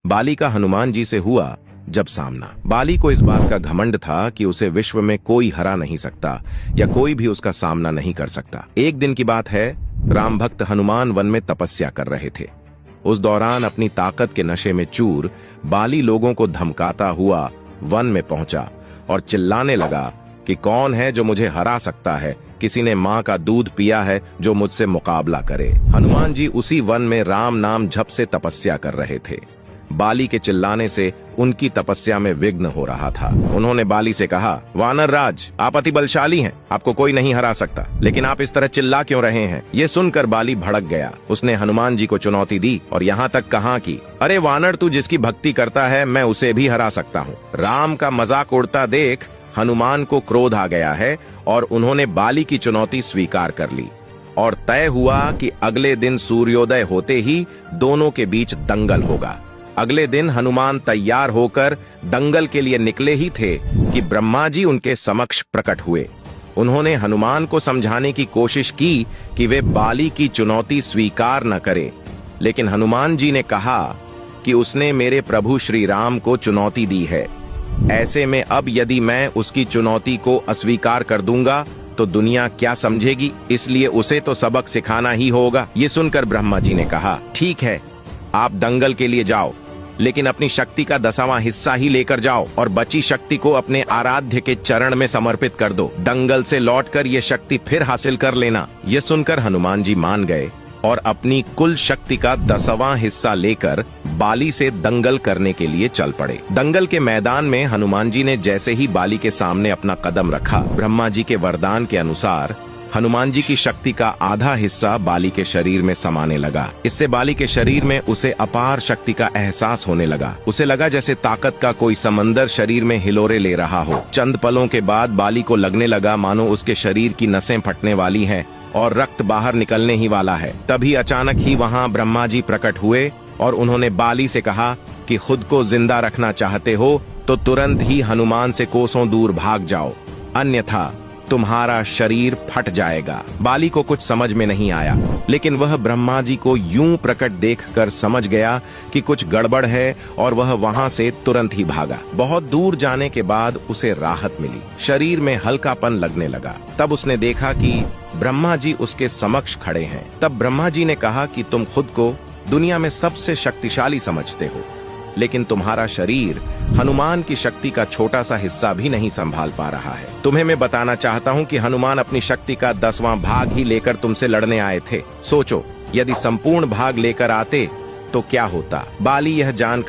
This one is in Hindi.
बाली का हनुमान जी से हुआ जब सामना। बाली को इस बात का घमंड था कि उसे विश्व में कोई हरा नहीं सकता या कोई भी उसका सामना नहीं कर सकता। एक दिन की बात है, राम भक्त हनुमान वन में तपस्या कर रहे थे। उस दौरान अपनी ताकत के नशे में चूर बाली लोगों को धमकाता हुआ वन में पहुंचा और चिल्लाने लगा कि कौन है जो मुझे हरा सकता है, किसी ने मां का दूध पिया है जो मुझसे मुकाबला करे। हनुमान जी उसी वन में राम नाम जप से तपस्या कर रहे थे। बाली के चिल्लाने से उनकी तपस्या में विघ्न हो रहा था। उन्होंने बाली से कहा, वानर राज, आप अति बलशाली हैं, आपको कोई नहीं हरा सकता, लेकिन आप इस तरह चिल्ला क्यों रहे हैं? ये सुनकर बाली भड़क गया। उसने हनुमान जी को चुनौती दी और यहाँ तक कहा कि अरे वानर, तू जिसकी भक्ति करता है मैं उसे भी हरा सकता हूँ। राम का मजाक उड़ता देख हनुमान को क्रोध आ गया है और उन्होंने बाली की चुनौती स्वीकार कर ली और तय हुआ कि अगले दिन सूर्योदय होते ही दोनों के बीच दंगल होगा। अगले दिन हनुमान तैयार होकर दंगल के लिए निकले ही थे कि ब्रह्मा जी उनके समक्ष प्रकट हुए। उन्होंने हनुमान को समझाने की कोशिश की कि वे बाली की चुनौती स्वीकार न करें, लेकिन हनुमान जी ने कहा कि उसने मेरे प्रभु श्री राम को चुनौती दी है। ऐसे में अब यदि मैं उसकी चुनौती को अस्वीकार कर दूंगा तो दुनिया क्या समझेगी, इसलिए उसे तो सबक सिखाना ही होगा। ये सुनकर ब्रह्मा जी ने कहा, ठीक है, आप दंगल के लिए जाओ, लेकिन अपनी शक्ति का 10वां हिस्सा ही लेकर जाओ और बची शक्ति को अपने आराध्य के चरण में समर्पित कर दो। दंगल से लौटकर ये शक्ति फिर हासिल कर लेना। ये सुनकर हनुमान जी मान गए और अपनी कुल शक्ति का 10वां हिस्सा लेकर बाली से दंगल करने के लिए चल पड़े। दंगल के मैदान में हनुमान जी ने जैसे ही बाली के सामने अपना कदम रखा, ब्रह्मा जी के वरदान के अनुसार हनुमान जी की शक्ति का आधा हिस्सा बाली के शरीर में समाने लगा। इससे बाली के शरीर में उसे अपार शक्ति का एहसास होने लगा। उसे लगा जैसे ताकत का कोई समंदर शरीर में हिलोरे ले रहा हो। चंद पलों के बाद बाली को लगने लगा मानो उसके शरीर की नसें फटने वाली हैं और रक्त बाहर निकलने ही वाला है। तभी अचानक ही वहां ब्रह्मा जी प्रकट हुए और उन्होंने बाली से कहा कि खुद को जिंदा रखना चाहते हो तो तुरंत ही हनुमान से कोसों दूर भाग जाओ, अन्यथा तुम्हारा शरीर फट जाएगा। बाली को कुछ समझ में नहीं आया, लेकिन वह ब्रह्मा जी को यूं प्रकट देखकर समझ गया कि कुछ गड़बड़ है और वह वहां से तुरंत ही भागा। बहुत दूर जाने के बाद उसे राहत मिली, शरीर में हल्कापन लगने लगा। तब उसने देखा कि ब्रह्मा जी उसके समक्ष खड़े हैं। तब ब्रह्मा जी ने कहा कि तुम खुद को दुनिया में सबसे शक्तिशाली समझते हो, लेकिन तुम्हारा शरीर हनुमान की शक्ति का छोटा सा हिस्सा भी नहीं संभाल पा रहा है। तुम्हें मैं बताना चाहता हूँ कि हनुमान अपनी शक्ति का 10वां भाग ही लेकर तुमसे लड़ने आए थे। सोचो, यदि संपूर्ण भाग लेकर आते तो क्या होता। बाली यह जान